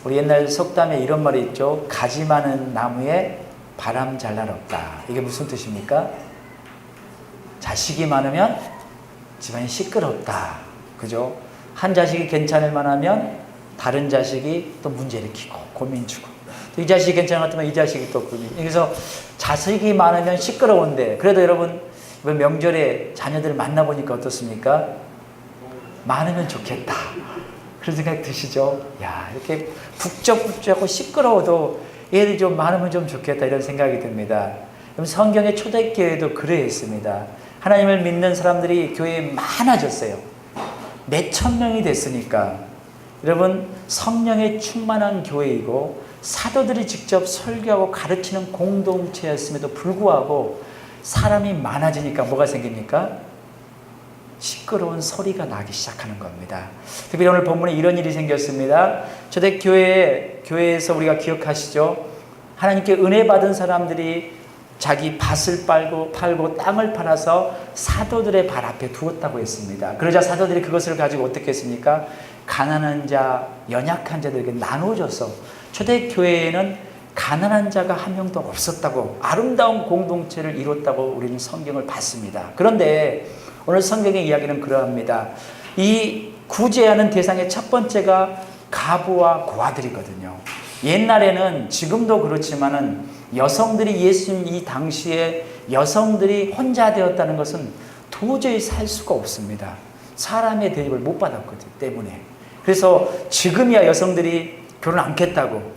우리 옛날 속담에 이런 말이 있죠. 가지 많은 나무에 바람 잘 날 없다. 이게 무슨 뜻입니까? 자식이 많으면 집안이 시끄럽다. 그죠? 한 자식이 괜찮을 만하면 다른 자식이 또 문제 일으키고 고민 주고, 또 이 자식이 괜찮았다면 이 자식이 또 고민. 그래서 자식이 많으면 시끄러운데, 그래도 여러분 이번 명절에 자녀들을 만나보니까 어떻습니까? 많으면 좋겠다. 그런 생각 드시죠? 야, 이렇게 북적북적하고 시끄러워도 얘들이 좀 많으면 좀 좋겠다, 이런 생각이 듭니다. 그럼 성경의 초대교회도 그래 있습니다. 하나님을 믿는 사람들이 교회에 많아졌어요. 몇천 명이 됐으니까. 여러분, 성령에 충만한 교회이고 사도들이 직접 설교하고 가르치는 공동체였음에도 불구하고 사람이 많아지니까 뭐가 생깁니까? 시끄러운 소리가 나기 시작하는 겁니다. 특별히 오늘 본문에 이런 일이 생겼습니다. 초대교회에서 우리가 기억하시죠? 하나님께 은혜 받은 사람들이 자기 밭을 팔고 땅을 팔아서 사도들의 발 앞에 두었다고 했습니다. 그러자 사도들이 그것을 가지고 어떻게 했습니까? 가난한 자, 연약한 자들에게 나눠줘서 초대교회에는 가난한 자가 한 명도 없었다고, 아름다운 공동체를 이뤘다고 우리는 성경을 봤습니다. 그런데 오늘 성경의 이야기는 그러합니다. 이 구제하는 대상의 첫 번째가 가부와 고아들이거든요. 옛날에는, 지금도 그렇지만은 여성들이, 예수님 이 당시에 여성들이 혼자 되었다는 것은 도저히 살 수가 없습니다. 사람의 대접을 못 받았기 때문에. 그래서 지금이야 여성들이 결혼 않겠다고,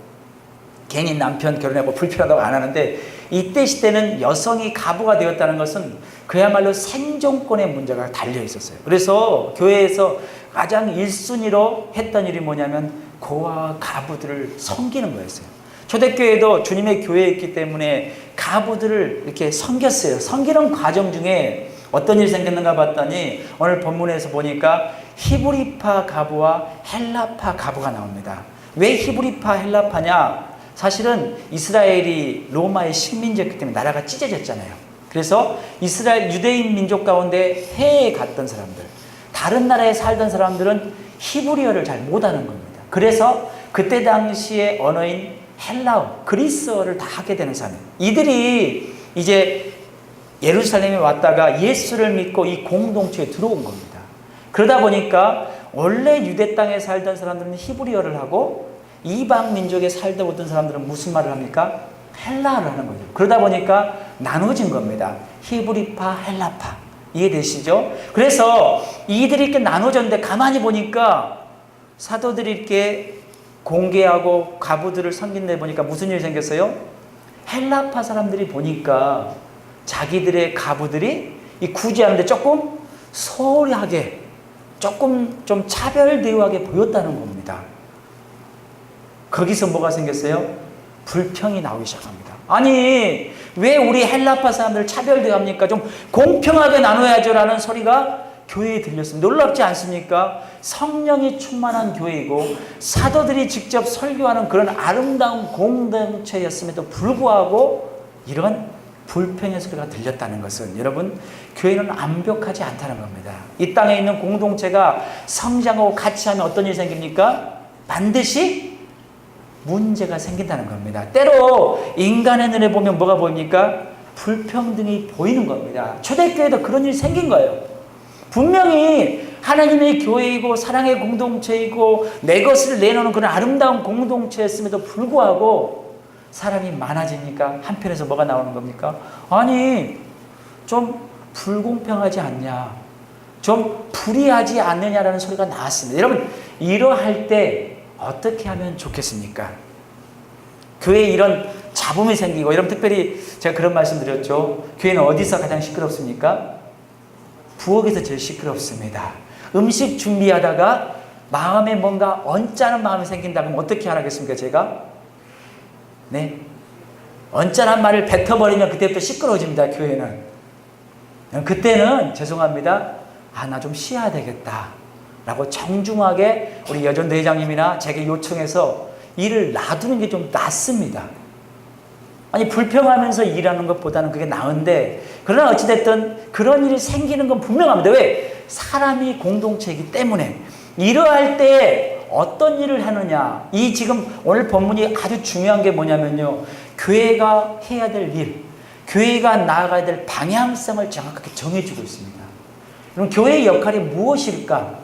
괜히 남편 결혼하고 불편하다고 안 하는데, 이때 시대는 여성이 가부가 되었다는 것은 그야말로 생존권의 문제가 달려 있었어요. 그래서 교회에서 가장 1순위로 했던 일이 뭐냐면 고아와 가부들을 섬기는 거였어요. 초대교회도 주님의 교회였기 때문에 가부들을 이렇게 섬겼어요. 섬기는 과정 중에 어떤 일이 생겼는가 봤더니 오늘 본문에서 보니까 히브리파 가부와 헬라파 가부가 나옵니다. 왜 히브리파 헬라파냐? 사실은 이스라엘이 로마의 식민지였기 때문에 나라가 찢어졌잖아요. 그래서 이스라엘 유대인 민족 가운데 해외에 갔던 사람들, 다른 나라에 살던 사람들은 히브리어를 잘 못하는 겁니다. 그래서 그때 당시의 언어인 헬라어, 그리스어를 다 하게 되는 사람, 이들이 이제 예루살렘에 왔다가 예수를 믿고 이 공동체에 들어온 겁니다. 그러다 보니까 원래 유대 땅에 살던 사람들은 히브리어를 하고 이방 민족에 살다 오던 사람들은 무슨 말을 합니까? 헬라어를 하는 거죠. 그러다 보니까 나눠진 겁니다. 히브리파, 헬라파. 이해되시죠? 그래서 이들이 이렇게 나눠졌는데 가만히 보니까 사도들이 이렇게 공개하고 가부들을 섬긴데 보니까 무슨 일이 생겼어요? 헬라파 사람들이 보니까 자기들의 가부들이 이 구제하는데 조금 소홀하게, 조금 좀 차별 대우하게 보였다는 겁니다. 거기서 뭐가 생겼어요? 불평이 나오기 시작합니다. 아니, 왜 우리 헬라파 사람들 차별 대우합니까? 좀 공평하게 나눠야죠 라는 소리가 교회에 들렸습니다. 놀랍지 않습니까? 성령이 충만한 교회이고 사도들이 직접 설교하는 그런 아름다운 공동체였음에도 불구하고 이런 불평의 소리가 들렸다는 것은, 여러분, 교회는 완벽하지 않다는 겁니다. 이 땅에 있는 공동체가 성장하고 같이 하면 어떤 일이 생깁니까? 반드시 문제가 생긴다는 겁니다. 때로 인간의 눈에 보면 뭐가 보입니까? 불평등이 보이는 겁니다. 초대교회도 그런 일이 생긴 거예요. 분명히 하나님의 교회이고 사랑의 공동체이고 내 것을 내놓는 그런 아름다운 공동체였음에도 불구하고 사람이 많아지니까 한편에서 뭐가 나오는 겁니까? 아니, 좀 불공평하지 않냐, 좀 불이하지 않느냐라는 소리가 나왔습니다. 여러분, 이러할 때 어떻게 하면 좋겠습니까? 교회에 이런 잡음이 생기고, 여러분, 특별히 제가 그런 말씀 드렸죠. 교회는 어디서 가장 시끄럽습니까? 부엌에서 제일 시끄럽습니다. 음식 준비하다가 마음에 뭔가 언짢은 마음이 생긴다 그러면 어떻게 하라겠습니까? 제가? 네, 언짢은 말을 뱉어버리면 그때부터 시끄러워집니다. 교회는. 그때는 죄송합니다, 나 좀 쉬어야 되겠다 라고 정중하게 우리 여전도 회장님이나 제게 요청해서 일을 놔두는 게 좀 낫습니다. 아니, 불평하면서 일하는 것보다는 그게 나은데, 그러나 어찌됐든 그런 일이 생기는 건 분명합니다. 왜? 사람이 공동체이기 때문에. 이러할 때 어떤 일을 하느냐. 이 지금 오늘 본문이 아주 중요한 게 뭐냐면요. 교회가 해야 될 일, 교회가 나아가야 될 방향성을 정확하게 정해주고 있습니다. 그럼 교회의 역할이 무엇일까?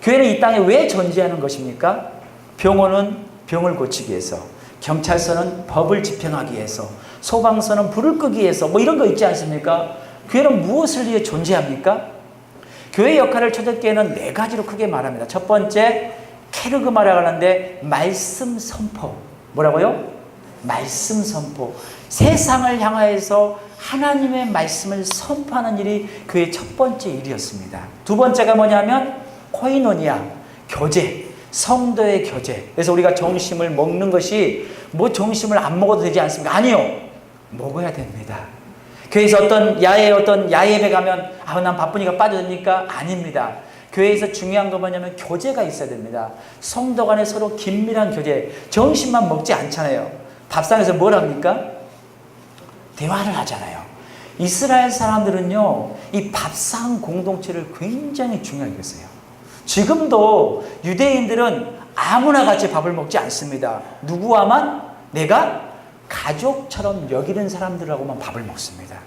교회는 이 땅에 왜 존재하는 것입니까? 병원은 병을 고치기 위해서, 경찰서는 법을 집행하기 위해서, 소방서는 불을 끄기 위해서, 뭐 이런 거 있지 않습니까? 교회는 무엇을 위해 존재합니까? 교회의 역할을 초대교회는 네 가지로 크게 말합니다. 첫 번째, 케르그마라고 하는데 말씀 선포. 뭐라고요? 말씀 선포. 세상을 향하여서 하나님의 말씀을 선포하는 일이 그의 첫 번째 일이었습니다. 두 번째가 뭐냐면 코이노니아, 교제, 성도의 교제. 그래서 우리가 점심을 먹는 것이 뭐 점심을 안 먹어도 되지 않습니까? 아니요. 먹어야 됩니다. 교회에서 어떤 야예배 가면 난 바쁘니까 빠져드니까 아닙니다. 교회에서 중요한 건 뭐냐면 교제가 있어야 됩니다. 성도 간에 서로 긴밀한 교제. 점심만 먹지 않잖아요. 밥상에서 뭘 합니까? 대화를 하잖아요. 이스라엘 사람들은요, 이 밥상 공동체를 굉장히 중요하게 했어요. 지금도 유대인들은 아무나 같이 밥을 먹지 않습니다. 누구와만? 내가 가족처럼 여기는 사람들하고만 밥을 먹습니다.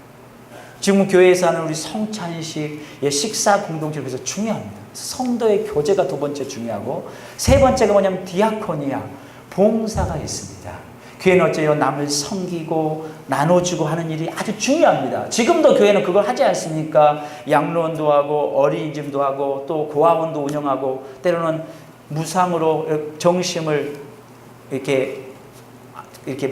지금 교회에서 하는 우리 성찬식, 식사 공동체를 그래서 중요합니다. 성도의 교제가 두 번째 중요하고, 세 번째가 뭐냐면 디아코니아, 봉사가 있습니다. 교회는 어째요? 남을 섬기고 나눠주고 하는 일이 아주 중요합니다. 지금도 교회는 그걸 하지 않습니까? 양로원도 하고 어린이집도 하고 또 고아원도 운영하고 때로는 무상으로 점심을 이렇게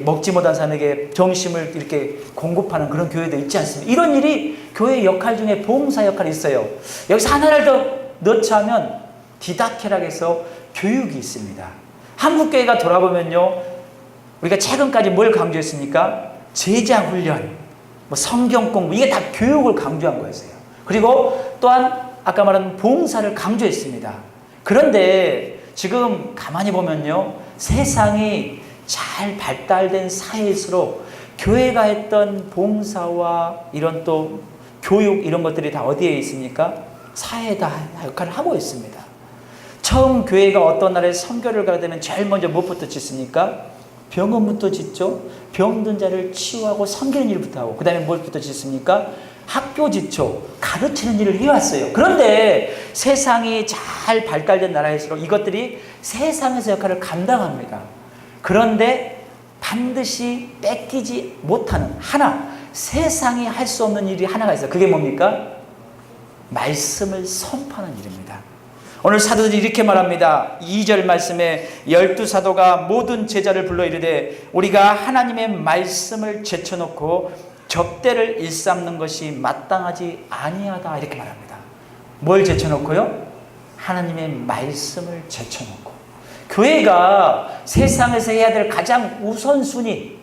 먹지 못한 사람에게 점심을 이렇게 공급하는 그런 교회도 있지 않습니까? 이런 일이 교회의 역할 중에 봉사 역할이 있어요. 여기서 하나를 더 넣자면 디다케락에서 교육이 있습니다. 한국교회가 돌아보면요, 우리가 최근까지 뭘 강조했습니까? 제자훈련, 성경 공부, 이게 다 교육을 강조한 거였어요. 그리고 또한 아까 말한 봉사를 강조했습니다. 그런데 지금 가만히 보면요, 세상이 잘 발달된 사회일수록 교회가 했던 봉사와 이런 또 교육 이런 것들이 다 어디에 있습니까? 사회에 다 역할을 하고 있습니다. 처음 교회가 어떤 나라에 선교를 가게 되면 제일 먼저 무엇부터 짓습니까? 병원부터 짓죠. 병든 자를 치유하고 섬기는 일부터 하고, 그 다음에 무엇부터 짓습니까? 학교 짓죠. 가르치는 일을 해왔어요. 그런데 세상이 잘 발달된 나라일수록 이것들이 세상에서 역할을 감당합니다. 그런데 반드시 뺏기지 못하는 하나, 세상이 할 수 없는 일이 하나가 있어요. 그게 뭡니까? 말씀을 선포하는 일입니다. 오늘 사도들이 이렇게 말합니다. 2절 말씀에 12사도가 모든 제자를 불러 이르되 우리가 하나님의 말씀을 제쳐놓고 접대를 일삼는 것이 마땅하지 아니하다, 이렇게 말합니다. 뭘 제쳐놓고요? 하나님의 말씀을 제쳐놓고. 교회가 세상에서 해야 될 가장 우선순위,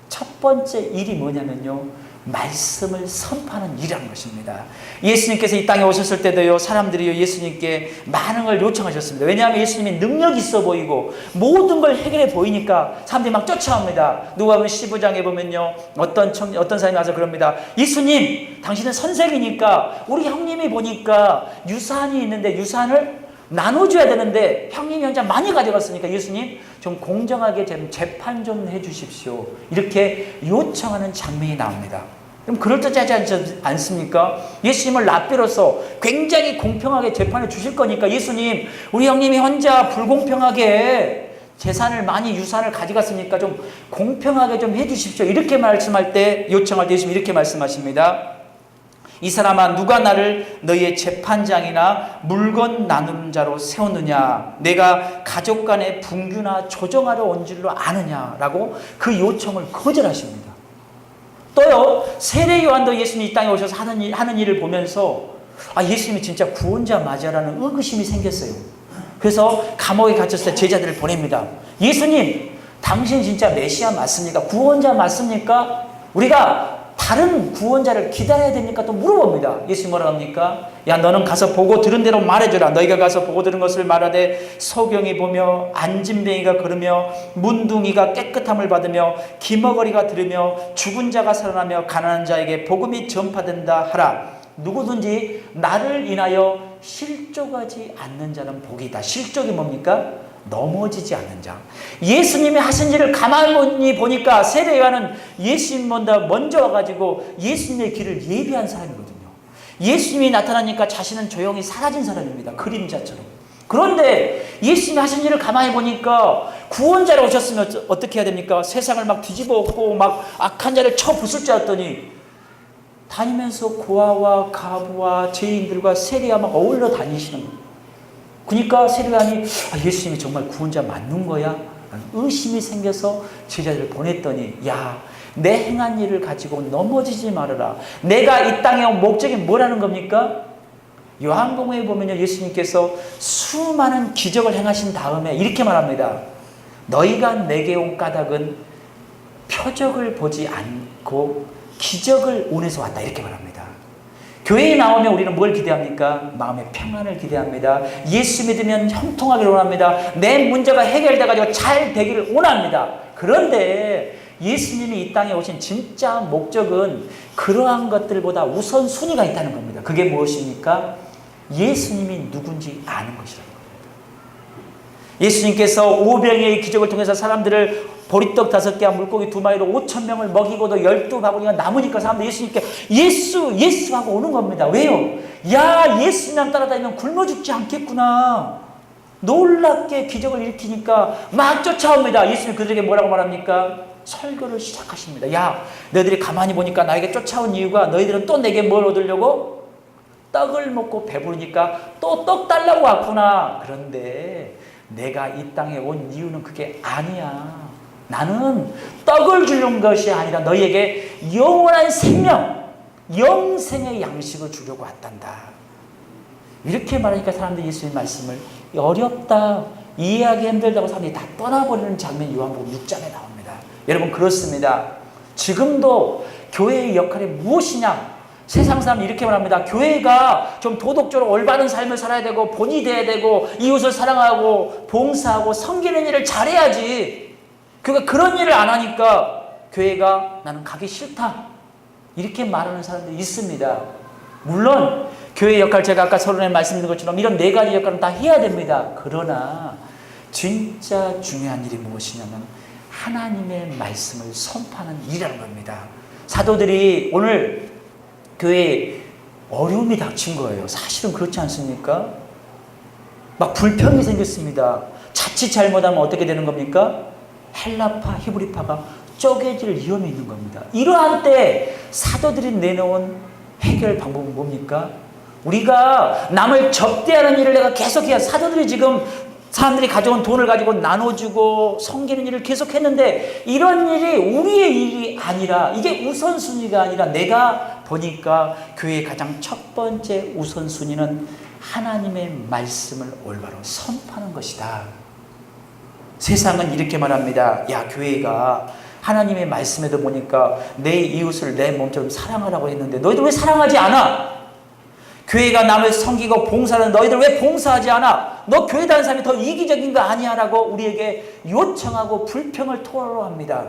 첫 번째 일이 뭐냐면요, 말씀을 선포하는 일이라는 것입니다. 예수님께서 이 땅에 오셨을 때도요, 사람들이 예수님께 많은 걸 요청하셨습니다. 왜냐하면 예수님이 능력이 있어 보이고 모든 걸 해결해 보이니까 사람들이 막 쫓아옵니다. 누가복음 15장에 보면요, 어떤 사람이 와서 그럽니다. 예수님, 당신은 선생이니까 우리 형님이 보니까 유산이 있는데 유산을 나눠줘야 되는데 형님이 혼자 많이 가져갔으니까 예수님 좀 공정하게 재판 좀 해주십시오, 이렇게 요청하는 장면이 나옵니다. 그럼 그럴듯하지 않습니까? 예수님을 랍비로서 굉장히 공평하게 재판해 주실 거니까 예수님, 우리 형님이 혼자 불공평하게 재산을 많이 유산을 가져갔으니까 좀 공평하게 좀 해주십시오, 이렇게 말씀할 때, 요청할 때 예수님이 이렇게 말씀하십니다. 이 사람아, 누가 나를 너희의 재판장이나 물건 나누는 자로 세웠느냐? 내가 가족 간의 분규나 조정하러 온 줄로 아느냐라고 그 요청을 거절하십니다. 또요, 세례 요한도 예수님이 이 땅에 오셔서 하는 일을 보면서 예수님이 진짜 구원자 맞아라는 의구심이 생겼어요. 그래서 감옥에 갇혔을 때 제자들을 보냅니다. 예수님, 당신 진짜 메시아 맞습니까? 구원자 맞습니까? 우리가 다른 구원자를 기다려야 됩니까? 또 물어봅니다. 예수님 뭐라 합니까? 야, 너는 가서 보고 들은 대로 말해줘라. 너희가 가서 보고 들은 것을 말하되 소경이 보며 안진뱅이가 걸으며 문둥이가 깨끗함을 받으며 기머거리가 들으며 죽은 자가 살아나며 가난한 자에게 복음이 전파된다 하라. 누구든지 나를 인하여 실족하지 않는 자는 복이 있다. 실족이 뭡니까? 넘어지지 않는 자. 예수님이 하신 일을 가만히 보니까 세례요한은 예수님보다 먼저 와가지고 예수님의 길을 예비한 사람이거든요. 예수님이 나타나니까 자신은 조용히 사라진 사람입니다. 그림자처럼. 그런데 예수님이 하신 일을 가만히 보니까 구원자로 오셨으면 어떻게 해야 됩니까? 세상을 막 뒤집어 엎고 막 악한 자를 쳐 부술 줄 알았더니 다니면서 고아와 가부와 죄인들과 세리와 막 어울려 다니시는 거예요. 그러니까 세리요한이 예수님이 정말 구원자 맞는 거야? 의심이 생겨서 제자들을 보냈더니 야, 내 행한 일을 가지고 넘어지지 말아라. 내가 이 땅에 온 목적이 뭐라는 겁니까? 요한복음에 보면요, 예수님께서 수많은 기적을 행하신 다음에 이렇게 말합니다. 너희가 내게 온 까닭은 표적을 보지 않고 기적을 원해서 왔다. 이렇게 말합니다. 교회에 나오면 우리는 뭘 기대합니까? 마음의 평안을 기대합니다. 예수 믿으면 형통하기를 원합니다. 내 문제가 해결돼가지고 잘 되기를 원합니다. 그런데 예수님이 이 땅에 오신 진짜 목적은 그러한 것들보다 우선순위가 있다는 겁니다. 그게 무엇입니까? 예수님이 누군지 아는 것이라는 겁니다. 예수님께서 오병이의 기적을 통해서 사람들을 보리떡 5개와 물고기 2마리로 5,000명을 먹이고도 12바구니가 남으니까 사람들이 예수님께 예수 하고 오는 겁니다. 왜요? 야, 예수님 따라다니면 굶어 죽지 않겠구나. 놀랍게 기적을 일으키니까 막 쫓아옵니다. 예수님 그들에게 뭐라고 말합니까? 설교를 시작하십니다. 야, 너희들이 가만히 보니까 나에게 쫓아온 이유가 너희들은 또 내게 뭘 얻으려고? 떡을 먹고 배부르니까 또 떡 달라고 왔구나. 그런데 내가 이 땅에 온 이유는 그게 아니야. 나는 떡을 주는 것이 아니라 너희에게 영원한 생명, 영생의 양식을 주려고 왔단다. 이렇게 말하니까 사람들이 예수님 말씀을 어렵다, 이해하기 힘들다고 사람들이 다 떠나버리는 장면이 요한복음 6장에 나옵니다. 여러분, 그렇습니다. 지금도 교회의 역할이 무엇이냐? 세상 사람이 이렇게 말합니다. 교회가 좀 도덕적으로 올바른 삶을 살아야 되고 본이 돼야 되고 이웃을 사랑하고 봉사하고 섬기는 일을 잘해야지. 그러니까 그런 일을 안 하니까 교회가 나는 가기 싫다. 이렇게 말하는 사람들이 있습니다. 물론 교회의 역할, 제가 아까 서론에 말씀드린 것처럼 이런 4가지 역할은 다 해야 됩니다. 그러나 진짜 중요한 일이 무엇이냐면 하나님의 말씀을 선포하는 일이라는 겁니다. 사도들이 오늘 교회에 어려움이 닥친 거예요. 사실은 그렇지 않습니까? 막 불평이 생겼습니다. 자칫 잘못하면 어떻게 되는 겁니까? 헬라파, 히브리파가 쪼개질 위험이 있는 겁니다. 이러한 때 사도들이 내놓은 해결 방법은 뭡니까? 우리가 남을 접대하는 일을 내가 계속해야, 사도들이 지금 사람들이 가져온 돈을 가지고 나눠주고 섬기는 일을 계속했는데 이런 일이 우리의 일이 아니라, 이게 우선순위가 아니라 내가 보니까 교회의 가장 첫 번째 우선순위는 하나님의 말씀을 올바로 선포하는 것이다. 세상은 이렇게 말합니다. 야, 교회가 하나님의 말씀에도 보니까 내 이웃을 내 몸처럼 사랑하라고 했는데 너희들 왜 사랑하지 않아? 교회가 남을 섬기고 봉사하는 너희들 왜 봉사하지 않아? 너 교회 다니는 사람이 더 이기적인 거 아니야? 라고 우리에게 요청하고 불평을 토로합니다.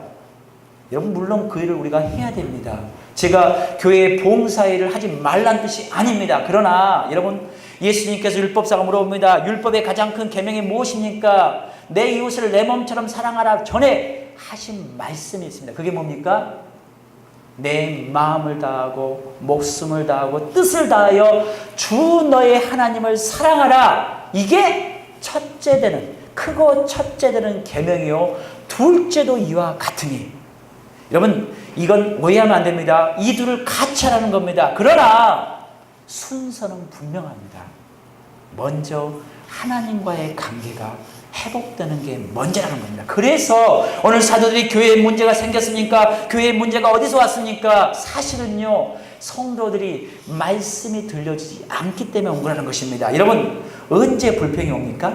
여러분, 물론 그 일을 우리가 해야 됩니다. 제가 교회에 봉사일을 하지 말란 뜻이 아닙니다. 그러나 여러분, 예수님께서 율법사가 물어봅니다. 율법의 가장 큰 계명이 무엇입니까? 내 이웃을 내 몸처럼 사랑하라 전에 하신 말씀이 있습니다. 그게 뭡니까? 내 마음을 다하고 목숨을 다하고 뜻을 다하여 주 너의 하나님을 사랑하라. 이게 첫째 되는, 크고 첫째 되는 계명이요 둘째도 이와 같으니. 여러분, 이건 오해하면 안 됩니다. 이 둘을 같이 하라는 겁니다. 그러나 순서는 분명합니다. 먼저 하나님과의 관계가 회복되는 게 먼저라는 겁니다. 그래서 오늘 사도들이 교회에 문제가 생겼습니까? 교회에 문제가 어디서 왔습니까? 사실은요, 성도들이 말씀이 들려지지 않기 때문에 온 거라는 것입니다. 여러분, 언제 불평이 옵니까?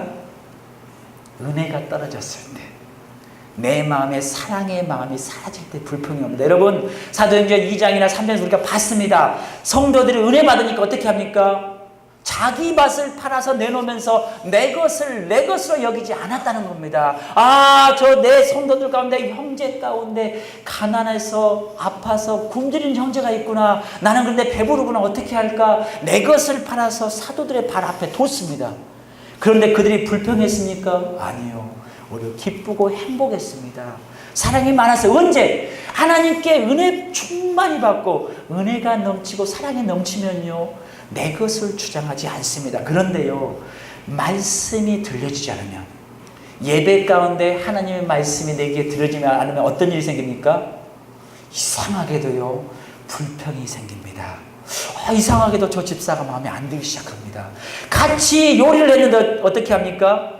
은혜가 떨어졌을 때, 내 마음에 사랑의 마음이 사라질 때 불평이 옵니다. 여러분, 사도행전 2장이나 3장에서 우리가 봤습니다. 성도들이 은혜 받으니까 어떻게 합니까? 자기 밭을 팔아서 내놓으면서 내 것을 내 것으로 여기지 않았다는 겁니다. 아, 저 내 성도들 가운데 형제 가운데 가난해서 아파서 굶주린 형제가 있구나. 나는 그런데 배부르구나. 어떻게 할까? 내 것을 팔아서 사도들의 발 앞에 뒀습니다. 그런데 그들이 불평했습니까? 아니요. 오히려 기쁘고 행복했습니다. 사랑이 많았어요. 언제? 하나님께 은혜 충만히 받고 은혜가 넘치고 사랑이 넘치면요, 내 것을 주장하지 않습니다. 그런데요, 말씀이 들려지지 않으면, 예배 가운데 하나님의 말씀이 내게 들려지지 않으면 어떤 일이 생깁니까? 이상하게도요, 불평이 생깁니다. 이상하게도 저 집사가 마음에 안 들기 시작합니다. 같이 요리를 했는데 어떻게 합니까?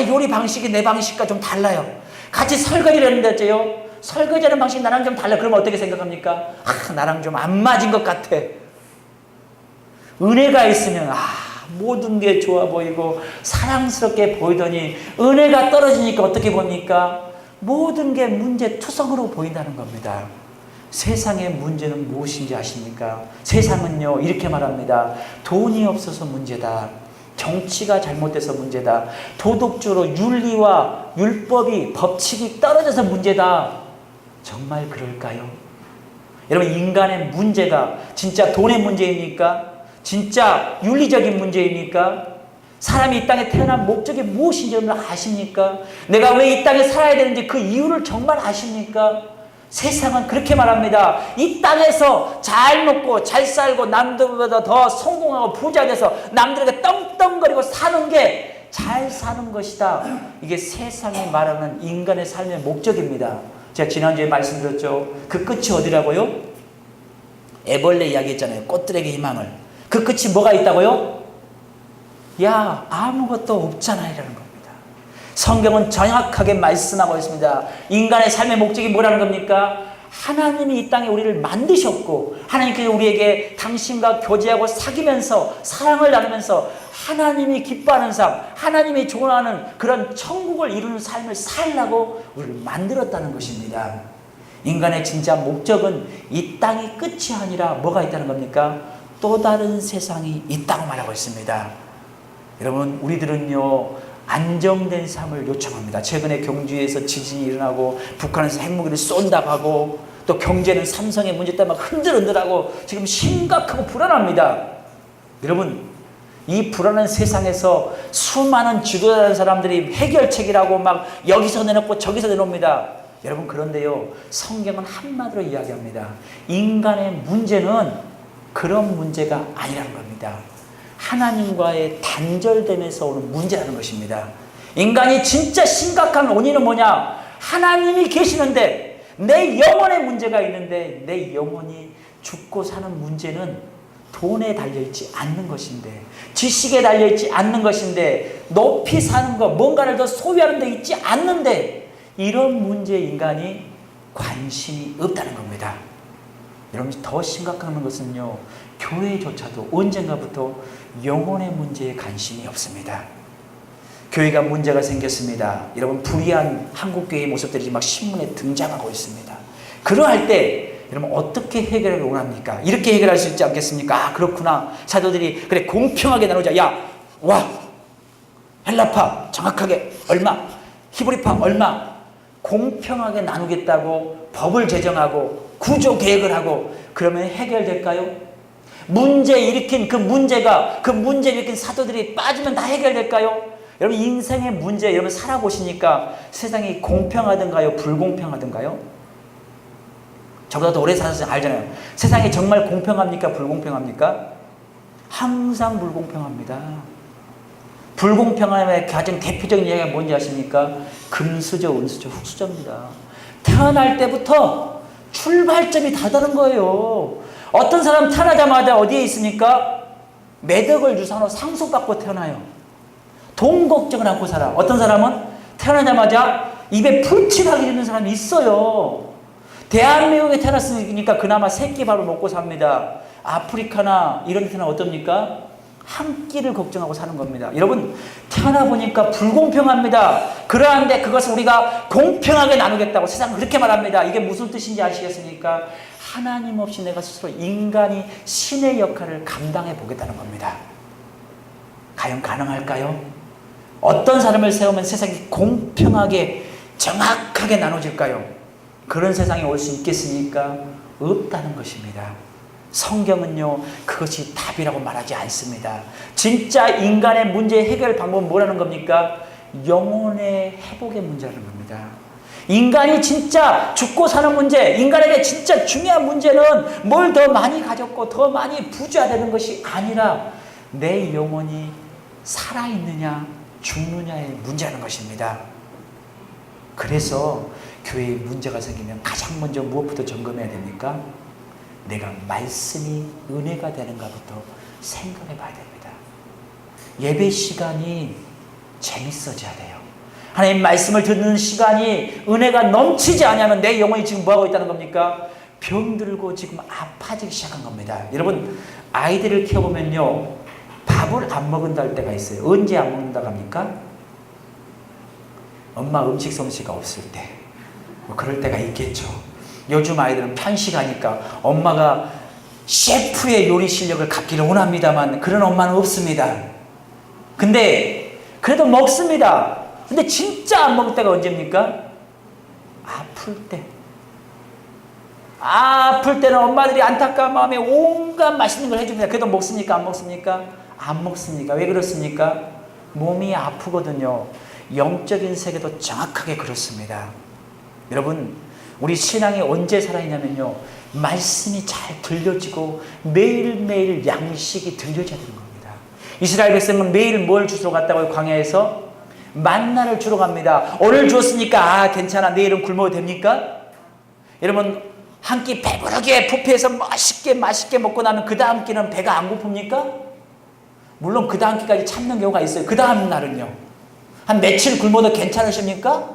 요리 방식이 내 방식과 좀 달라요. 같이 설거지를 했는데 어째요? 설거지하는 방식이 나랑 좀 달라요. 그러면 어떻게 생각합니까? 나랑 좀 안 맞은 것 같아. 은혜가 있으면 모든 게 좋아 보이고 사랑스럽게 보이더니 은혜가 떨어지니까 어떻게 보니까 모든 게 문제투성으로 보인다는 겁니다. 세상의 문제는 무엇인지 아십니까? 세상은요, 이렇게 말합니다. 돈이 없어서 문제다. 정치가 잘못돼서 문제다. 도덕적으로 윤리와 율법이, 법칙이 떨어져서 문제다. 정말 그럴까요? 여러분, 인간의 문제가 진짜 돈의 문제입니까? 진짜 윤리적인 문제입니까? 사람이 이 땅에 태어난 목적이 무엇인지 여러분 아십니까? 내가 왜 이 땅에 살아야 되는지 그 이유를 정말 아십니까? 세상은 그렇게 말합니다. 이 땅에서 잘 먹고 잘 살고 남들보다 더 성공하고 부자 돼서 남들에게 떵떵거리고 사는 게 잘 사는 것이다. 이게 세상이 말하는 인간의 삶의 목적입니다. 제가 지난주에 말씀드렸죠. 그 끝이 어디라고요? 애벌레 이야기했잖아요. 꽃들에게 희망을. 그 끝이 뭐가 있다고요? 아무것도 없잖아 이라는 겁니다. 성경은 정확하게 말씀하고 있습니다. 인간의 삶의 목적이 뭐라는 겁니까? 하나님이 이 땅에 우리를 만드셨고 하나님께서 우리에게 당신과 교제하고 사귀면서 사랑을 나누면서 하나님이 기뻐하는 삶, 하나님이 좋아하는 그런 천국을 이루는 삶을 살라고 우리를 만들었다는 것입니다. 인간의 진짜 목적은 이 땅이 끝이 아니라 뭐가 있다는 겁니까? 또 다른 세상이 있다고 말하고 있습니다. 여러분, 우리들은요, 안정된 삶을 요청합니다. 최근에 경주에서 지진이 일어나고 북한에서 핵무기를 쏜다고 하고 또 경제는 삼성의 문제 때문에 흔들흔들하고 지금 심각하고 불안합니다. 여러분, 이 불안한 세상에서 수많은 지도자라는 사람들이 해결책이라고 막 여기서 내놓고 저기서 내놓습니다. 여러분, 그런데요, 성경은 한마디로 이야기합니다. 인간의 문제는 그런 문제가 아니라는 겁니다. 하나님과의 단절됨에서 오는 문제라는 것입니다. 인간이 진짜 심각한 원인은 뭐냐? 하나님이 계시는데 내 영혼의 문제가 있는데 내 영혼이 죽고 사는 문제는 돈에 달려있지 않는 것인데, 지식에 달려있지 않는 것인데, 높이 사는 것, 뭔가를 더 소유하는 데 있지 않는데, 이런 문제에 인간이 관심이 없다는 겁니다. 여러분, 더 심각한 것은요, 교회조차도 언젠가부터 영혼의 문제에 관심이 없습니다. 교회가 문제가 생겼습니다. 여러분, 불의한 한국교회의 모습들이 막 신문에 등장하고 있습니다. 그러할 때 여러분, 어떻게 해결을 원합니까? 이렇게 해결할 수 있지 않겠습니까? 그렇구나. 사도들이 그래, 공평하게 나누자. 헬라파 정확하게 얼마, 히브리파 얼마, 공평하게 나누겠다고 법을 제정하고 구조 계획을 하고, 그러면 해결될까요? 문제 일으킨 그 문제 일으킨 사도들이 빠지면 다 해결될까요? 여러분, 인생의 문제, 여러분 살아보시니까 세상이 공평하든가요? 불공평하든가요? 저보다 더 오래 사셔서 알잖아요. 세상이 정말 공평합니까? 불공평합니까? 항상 불공평합니다. 불공평함의 가장 대표적인 이야기가 뭔지 아십니까? 금수저, 은수저, 흙수저입니다. 태어날 때부터 출발점이 다른 거예요. 어떤 사람 태어나자마자 어디에 있습니까? 매덕을 유산으로 상속받고 태어나요. 돈 걱정을 않고 살아. 어떤 사람은 태어나자마자 입에 풀칠하게 되는 사람이 있어요. 대한민국에 태어났으니까 그나마 새끼 밥을 먹고 삽니다. 아프리카나 이런 데는 어떻습니까? 한 끼를 걱정하고 사는 겁니다. 여러분, 태어나 보니까 불공평합니다. 그러한데 그것을 우리가 공평하게 나누겠다고 세상은 그렇게 말합니다. 이게 무슨 뜻인지 아시겠습니까? 하나님 없이 내가 스스로 인간이 신의 역할을 감당해 보겠다는 겁니다. 과연 가능할까요? 어떤 사람을 세우면 세상이 공평하게 정확하게 나눠질까요? 그런 세상이 올 수 있겠습니까? 없다는 것입니다. 성경은요, 그것이 답이라고 말하지 않습니다. 진짜 인간의 문제 해결 방법은 뭐라는 겁니까? 영혼의 회복의 문제라는 겁니다. 인간이 진짜 죽고 사는 문제, 인간에게 진짜 중요한 문제는 뭘 더 많이 가졌고 더 많이 부자되는 것이 아니라 내 영혼이 살아있느냐 죽느냐의 문제라는 것입니다. 그래서 교회에 문제가 생기면 가장 먼저 무엇부터 점검해야 됩니까? 내가 말씀이 은혜가 되는가부터 생각해 봐야 됩니다. 예배 시간이 재밌어져야 돼요. 하나님 말씀을 듣는 시간이 은혜가 넘치지 않으면 내 영혼이 지금 뭐하고 있다는 겁니까? 병들고 지금 아파지기 시작한 겁니다. 여러분, 아이들을 키워보면요, 밥을 안 먹은다 할 때가 있어요. 언제 안 먹는다고 합니까? 엄마 음식 솜씨가 없을 때, 뭐 그럴 때가 있겠죠. 요즘 아이들은 편식하니까 엄마가 셰프의 요리 실력을 갖기를 원합니다만 그런 엄마는 없습니다. 근데 그래도 먹습니다. 근데 진짜 안 먹을 때가 언제입니까? 아플 때. 아플 때는 엄마들이 안타까운 마음에 온갖 맛있는 걸 해줍니다. 그래도 먹습니까? 안 먹습니까? 안 먹습니까? 왜 그렇습니까? 몸이 아프거든요. 영적인 세계도 정확하게 그렇습니다. 여러분, 우리 신앙이 언제 살아있냐면요, 말씀이 잘 들려지고 매일매일 양식이 들려져야 되는 겁니다. 이스라엘 백성은 매일 뭘 주스러 갔다고요? 광야에서 만나를 주러 갑니다. 오늘 주었으니까 괜찮아, 내일은 굶어도 됩니까? 여러분, 한 끼 배부르게 뷔페에서 맛있게 먹고 나면 그 다음 끼는 배가 안 고픕니까? 물론 그 다음 끼까지 참는 경우가 있어요. 그 다음 날은요, 한 며칠 굶어도 괜찮으십니까?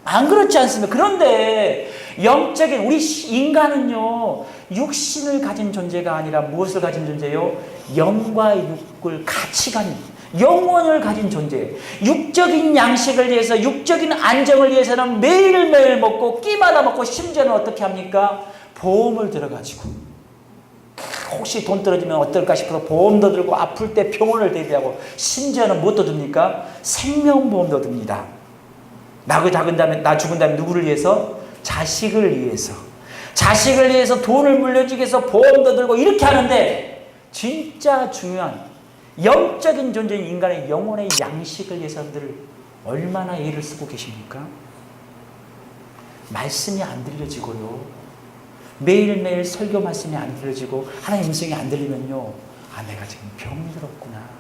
안 그렇지 않습니까? 그런데 영적인 우리 인간은요, 육신을 가진 존재가 아니라 무엇을 가진 존재요? 영과 육을 가치관, 영혼을 가진 존재. 육적인 양식을 위해서, 육적인 안정을 위해서는 매일매일 먹고 끼마다 먹고, 심지어는 어떻게 합니까? 보험을 들어가지고 혹시 돈 떨어지면 어떨까 싶어서 보험도 들고, 아플 때 병원을 대비하고, 심지어는 무엇도 듭니까? 생명보험도 듭니다. 나 죽은 다음에 누구를 위해서? 자식을 위해서. 자식을 위해서 돈을 물려주기 위해서 보험도 들고 이렇게 하는데, 진짜 중요한 영적인 존재인 인간의 영혼의 양식을 위해서 사람들을 얼마나 애를 쓰고 계십니까? 말씀이 안 들려지고요, 매일매일 설교 말씀이 안 들려지고 하나님 음성이 안 들리면요, 내가 지금 병들었구나,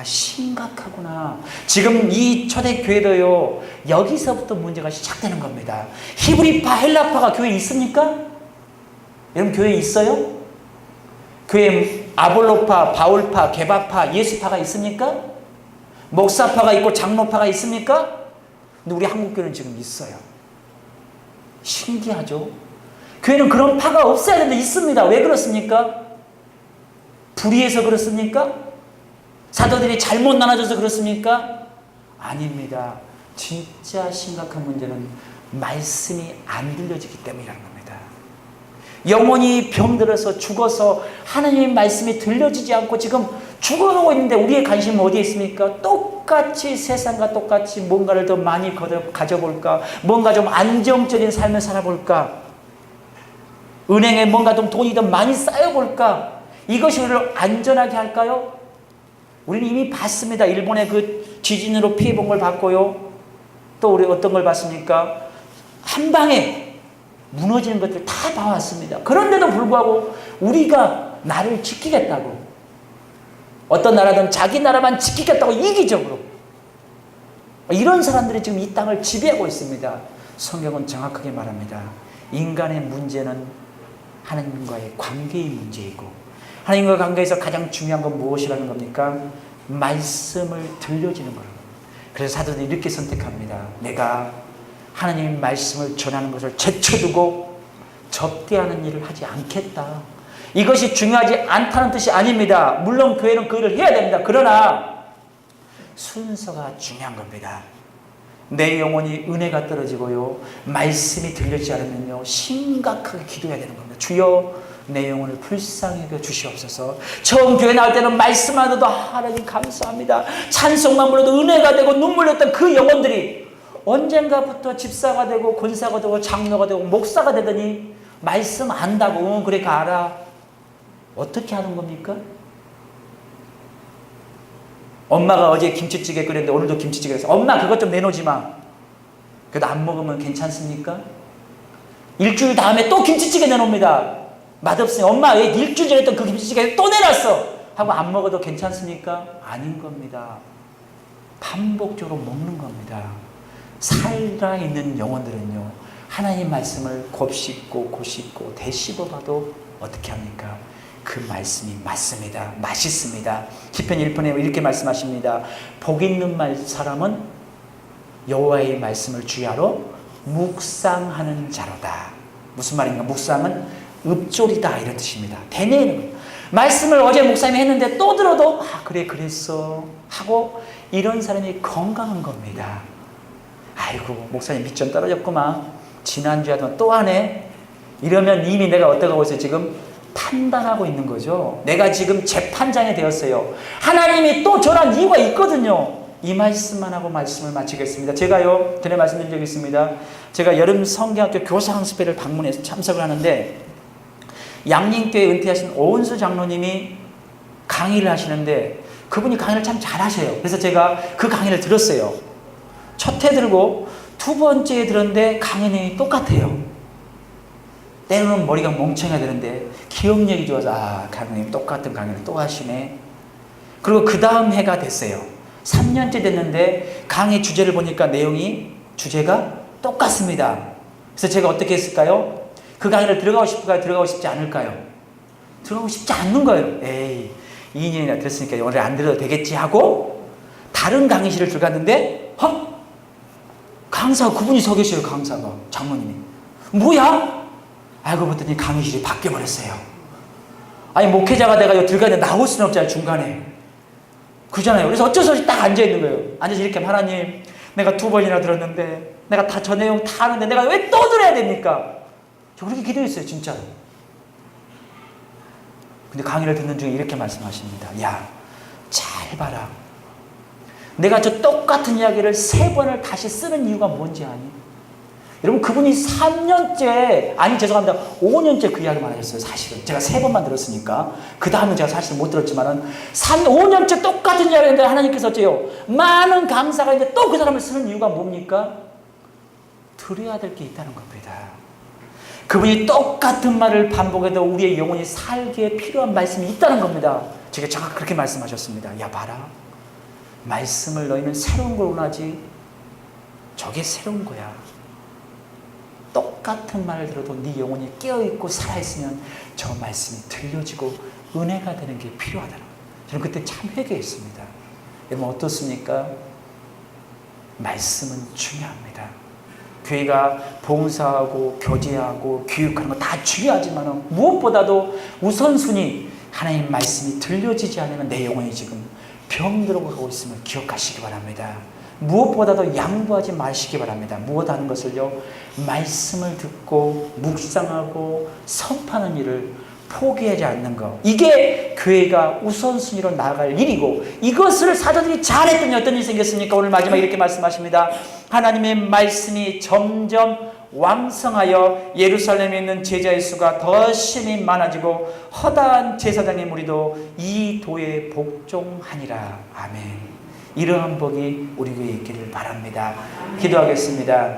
심각하구나. 지금 이 초대교회도요, 여기서부터 문제가 시작되는 겁니다. 히브리파, 헬라파가 교회에 있습니까? 여러분, 교회에 있어요? 교회에 아볼로파, 바울파, 게바파, 예수파가 있습니까? 목사파가 있고 장로파가 있습니까? 근데 우리 한국교회는 지금 있어요. 신기하죠? 교회는 그런 파가 없어야 되는데 있습니다. 왜 그렇습니까? 불의해서 그렇습니까? 사도들이 잘못 나눠져서 그렇습니까? 아닙니다. 진짜 심각한 문제는 말씀이 안 들려지기 때문이라는 겁니다. 영혼이 병들어서 죽어서 하나님의 말씀이 들려지지 않고 지금 죽어가고 있는데, 우리의 관심은 어디에 있습니까? 똑같이 세상과 똑같이 뭔가를 더 많이 가져볼까? 뭔가 좀 안정적인 삶을 살아볼까? 은행에 뭔가 좀 돈이 더 많이 쌓여볼까? 이것이 우리를 안전하게 할까요? 우리는 이미 봤습니다. 일본의 그 지진으로 피해본 걸 봤고요. 또 우리 어떤 걸 봤습니까? 한 방에 무너지는 것들 다 봐왔습니다. 그런데도 불구하고 우리가 나를 지키겠다고, 어떤 나라든 자기 나라만 지키겠다고 이기적으로, 이런 사람들이 지금 이 땅을 지배하고 있습니다. 성경은 정확하게 말합니다. 인간의 문제는 하나님과의 관계의 문제이고, 하나님과 관계에서 가장 중요한 건 무엇이라는 겁니까? 말씀을 들려주는 거라고. 그래서 사도들이 이렇게 선택합니다. 내가 하나님의 말씀을 전하는 것을 제쳐두고 접대하는 일을 하지 않겠다. 이것이 중요하지 않다는 뜻이 아닙니다. 물론 교회는 그 일을 해야 됩니다. 그러나 순서가 중요한 겁니다. 내 영혼이 은혜가 떨어지고요, 말씀이 들려지지 않으면요, 심각하게 기도해야 되는 겁니다. 주여, 내 영혼을 불쌍히 여겨 주시옵소서. 처음 교회 나올 때는 말씀만 들어도 하나님 감사합니다, 찬송만 불러도 은혜가 되고 눈물 냈던 그 영혼들이 언젠가부터 집사가 되고 권사가 되고 장로가 되고 목사가 되더니 말씀 안다고 그래 가라. 어떻게 하는 겁니까? 엄마가 어제 김치찌개 끓였는데 오늘도 김치찌개 했어. 엄마 그것 좀 내놓지 마. 그래도 안 먹으면 괜찮습니까? 일주일 다음에 또 김치찌개 내놓습니다. 맛없으니 엄마 왜 일주일 전에 했던 그 김치찌개 또 내놨어 하고 안 먹어도 괜찮습니까? 아닌 겁니다. 반복적으로 먹는 겁니다. 살아있는 영혼들은요, 하나님 말씀을 곱씹고 고씹고 되씹어봐도 어떻게 합니까? 그 말씀이 맞습니다. 맛있습니다. 시편 1편에 이렇게 말씀하십니다. 복 있는 사람은 여호와의 말씀을 주야로 묵상하는 자로다. 무슨 말인가? 묵상은 읊조리다 이런 뜻입니다. 되뇌이는 거예요. 말씀을 어제 목사님이 했는데 또 들어도 그래 그랬어 하고 이런 사람이 건강한 겁니다. 아이고 목사님 밑점 떨어졌구만, 지난주에 하던 또 하네, 이러면 이미 내가 어떡하고 있어요? 지금 판단하고 있는 거죠. 내가 지금 재판장이 되었어요. 하나님이 또 저런 이유가 있거든요. 이 말씀만 하고 말씀을 마치겠습니다. 제가요 전에 말씀드린 적이 있습니다. 제가 여름 성경학교 교사학습회를 방문해서 참석을 하는데 양림교회 은퇴하신 오은수 장로님이 강의를 하시는데 그분이 강의를 참 잘하셔요. 그래서 제가 그 강의를 들었어요. 첫 회 들고 두 번째에 들었는데 강의 내용이 똑같아요. 때로는 머리가 멍청해야 되는데 기억력이 좋아서 강의님 똑같은 강의를 또 하시네. 그리고 그 다음 해가 됐어요. 3년째 됐는데 강의 주제를 보니까 주제가 똑같습니다. 그래서 제가 어떻게 했을까요? 그 강의를 들어가고 싶을까요? 들어가고 싶지 않을까요? 들어가고 싶지 않는 거예요. 에이 2년이나 들었으니까 오늘 안 들어도 되겠지 하고 다른 강의실을 들어갔는데 강사가 그분이 서 계셔요. 강사가 장모님이 뭐야? 알고 봤더니 강의실이 바뀌어버렸어요. 아니 목회자가 내가 여기 들어가는데 나올 수는 없잖아요. 중간에 그잖아요. 그래서 어쩔 수 없이 딱 앉아있는 거예요. 앉아서 이렇게 하나님 내가 2번이나 들었는데 내가 다 저 내용 다 아는데 내가 왜 또 들어야 됩니까? 저 그렇게 기도했어요. 진짜로. 근데 강의를 듣는 중에 이렇게 말씀하십니다. 야, 잘 봐라. 내가 저 똑같은 이야기를 3번을 다시 쓰는 이유가 뭔지 아니? 여러분 그분이 3년째 아니 죄송합니다 5년째 그 이야기만 하셨어요. 사실은 제가 3번만 들었으니까 그 다음은 제가 사실 못 들었지만은 5년째 똑같은 이야기인데 하나님께서 어째요? 많은 강사가 이제 또 그 사람을 쓰는 이유가 뭡니까? 들어야 될 게 있다는 겁니다. 그분이 똑같은 말을 반복해도 우리의 영혼이 살기에 필요한 말씀이 있다는 겁니다. 제가 정확히 그렇게 말씀하셨습니다. 야 봐라, 말씀을 너희는 새로운 걸 원하지 저게 새로운 거야. 똑같은 말을 들어도 네 영혼이 깨어있고 살아있으면 저 말씀이 들려지고 은혜가 되는 게 필요하다는 거예요. 저는 그때 참 회개했습니다. 여러분 어떻습니까? 말씀은 중요합니다. 교회가 봉사하고 교제하고 교육하는 거 다 중요하지만 무엇보다도 우선순위 하나님 말씀이 들려지지 않으면 내 영혼이 지금 병들어 가고 있음을 기억하시기 바랍니다. 무엇보다도 양보하지 마시기 바랍니다. 무엇 하는 것을요? 말씀을 듣고 묵상하고 선포하는 일을 포기하지 않는 것. 이게 교회가 우선순위로 나아갈 일이고 이것을 사도들이 잘했더니 어떤 일이 생겼습니까? 오늘 마지막에 이렇게 말씀하십니다. 하나님의 말씀이 점점 왕성하여 예루살렘에 있는 제자의 수가 더 심히 많아지고 허다한 제사장의 무리도 이 도에 복종하니라. 아멘. 이러한 복이 우리 교회에 있기를 바랍니다. 기도하겠습니다.